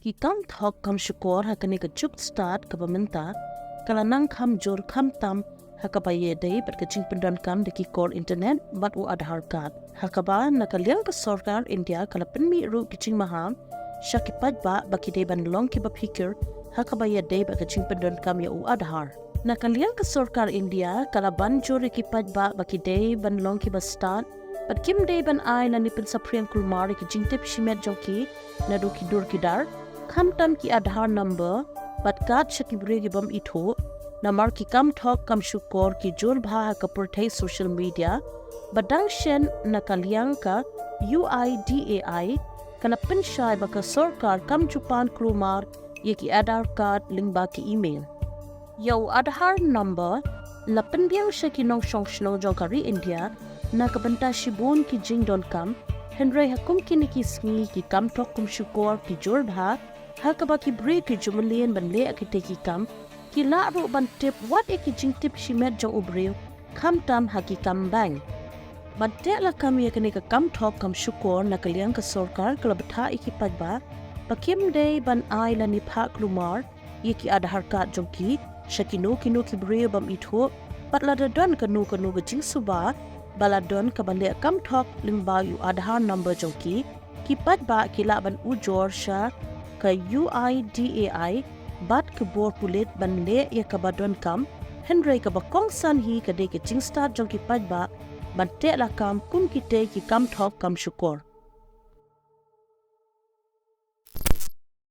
ki kam thok kam shukor hakani ka chuk start ka pamenta kala nang kham jor kham tam hakabaye dei bat ka jing pendon kam de ki kor internet bat u Adhaar Card hakaba nakaliang ka sarkar India kala penmi ru ki jing maham shakipat ba baki dei ban long ki ba fikir hakabaye dei bat ka jing pendon kam ya u Adhaar nakaliang ka sarkar India kala ban jor ki pat ba baki dei ban long ki ba start but kim dei ban ai na nipin sa priyan kulmar ki Jingtip shimet joki na do ki dur ki dar kham tam ki Adhaar number but card shaki bregi bam itho namar ki kam thok kam shukor ki jor bha ka Pyrthei social media badang shen nakaliang ka UIDAI kana pin shai ba ka sarkar kam chupan kulmar ye ki Adhaar Card lyngba ki email yo Adhaar number lapin biang shaki nong shong shno jokari India na kabanta shibon ki jingdon kam henry hakum kini ki sngi ki kam thok kum shukor ki jor bha hakaba ki bre ki jumlien ban le akite ki kam ki la ro ban tip what e ki Jingtip shimet jong ubreu kham tam haki kam bang ban te la kam ye kini ka kam thok kam shukor na kaliang ka sarkar kalabtha iki padba pakim dei ban ai la ni pha klumar ye ki Adhaar Card jongki shakino kino ki bre bam itho patla da don kanu ga jing suba baladon ka bande kam thok lyngba yu Adhaar number jongki ki pat ba kila ban u jor sha ka UIDAI bat ke bor pulit ban le ya ka badon kam henry ka ba kong san hi ka de ke jing start jongki pat ba ban te la kam kum ki te ki kam thok kam shukor